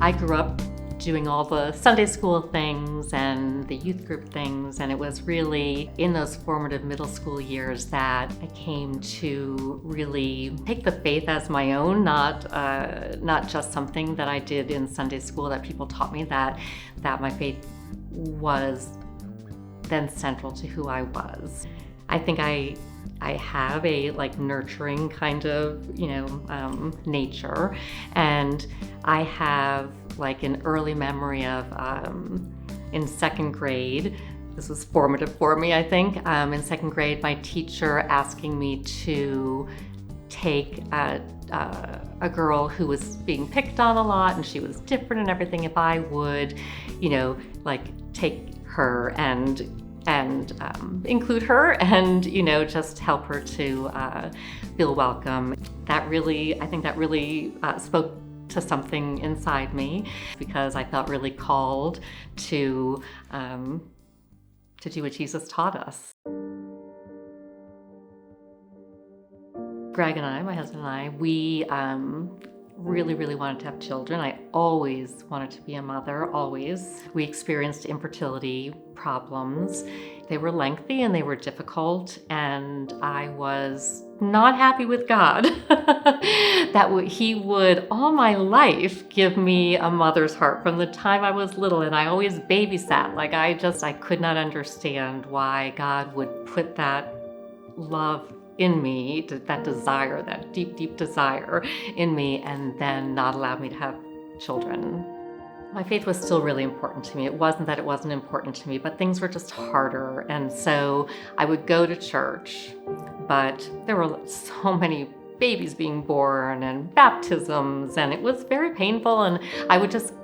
I grew up doing all the Sunday school things and the youth group things, and it was really in those formative middle school years that I came to really take the faith as my own, not just something that I did in Sunday school that people taught me, that my faith was then central to who I was. I think I have a nurturing kind of, nature, and I have an early memory of in second grade. This was formative for me, I think. In second grade, my teacher asking me to take a girl who was being picked on a lot, and she was different and everything, if I would, take her and include her and, just help her to feel welcome. I think that really spoke to something inside me, because I felt really called to do what Jesus taught us. Greg and I, my husband and I, we really, really wanted to have children. I always wanted to be a mother, always. We experienced infertility problems. They were lengthy and they were difficult, and I was not happy with God that He would all my life give me a mother's heart from the time I was little, and I always babysat. I could not understand why God would put that love in me, that desire, that deep, deep desire in me, and then not allow me to have children. My faith was still really important to me. It wasn't that it wasn't important to me, but things were just harder. And so I would go to church, but there were so many babies being born and baptisms, and it was very painful. And I would just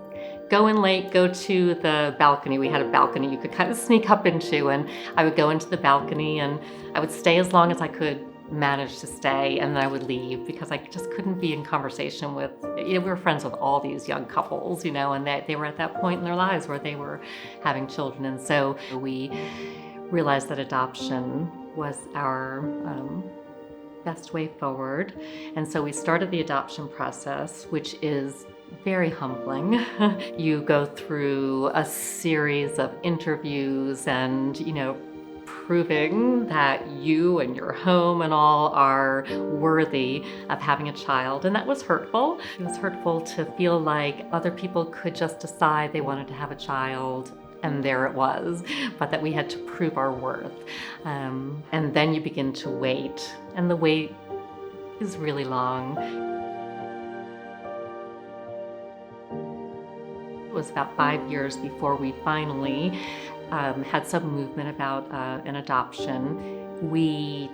go in late, go to the balcony. We had a balcony you could kind of sneak up into, and I would go into the balcony and I would stay as long as I could manage to stay, and then I would leave because I just couldn't be in conversation with, we were friends with all these young couples, and they were at that point in their lives where they were having children. And so we realized that adoption was our best way forward. And so we started the adoption process, which is very humbling. You go through a series of interviews and, proving that you and your home and all are worthy of having a child. And that was hurtful. It was hurtful to feel like other people could just decide they wanted to have a child, and there it was, but that we had to prove our worth. And then you begin to wait, and the wait is really long. It was about 5 years before we finally had some movement about an adoption. We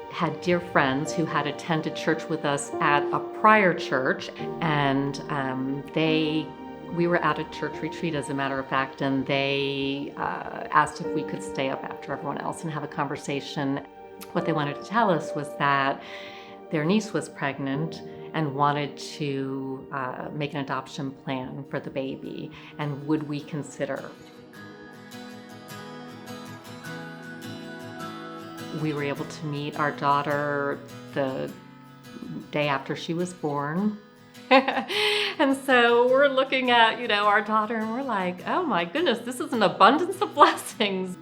had dear friends who had attended church with us at a prior church, and we were at a church retreat, as a matter of fact, and they asked if we could stay up after everyone else and have a conversation. What they wanted to tell us was that their niece was pregnant and wanted to make an adoption plan for the baby, and would we consider. We were able to meet our daughter the day after she was born. And so we're looking at, our daughter, and we're like, oh my goodness, this is an abundance of blessings.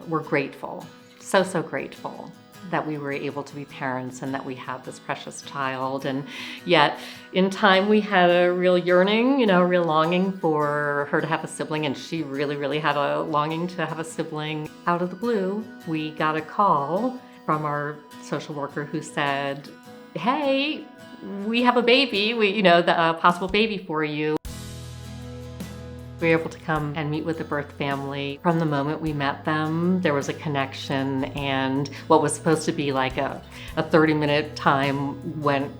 We're grateful, so grateful that we were able to be parents and that we had this precious child. And yet in time we had a real yearning, a real longing for her to have a sibling, and she really, really had a longing to have a sibling. Out of the blue, we got a call from our social worker who said, hey, we have a baby, a possible baby for you. We were able to come and meet with the birth family. From the moment we met them, there was a connection, and what was supposed to be like a 30-minute time went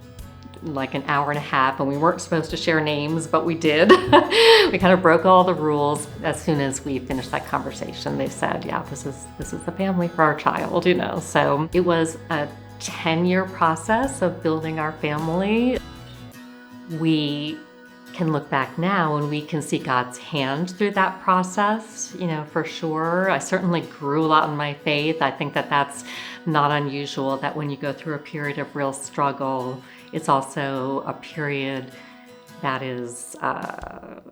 like an hour and a half, and we weren't supposed to share names, but we did. We kind of broke all the rules. As soon as we finished that conversation, they said, yeah, this is the family for our child, So it was a 10-year process of building our family. We can look back now and we can see God's hand through that process, for sure. I certainly grew a lot in my faith. I think that that's not unusual, that when you go through a period of real struggle, it's also a period that is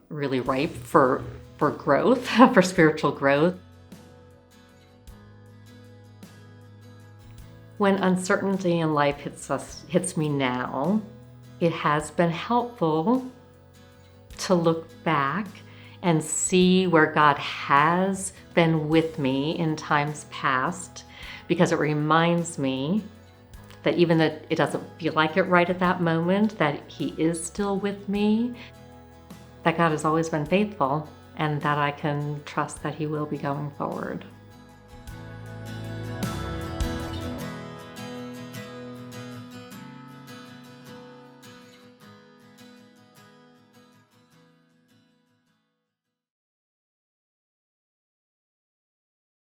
really ripe for growth, for spiritual growth. When uncertainty in life hits me now, it has been helpful to look back and see where God has been with me in times past, because it reminds me that even though it doesn't feel like it right at that moment, that He is still with me, that God has always been faithful, and that I can trust that He will be going forward.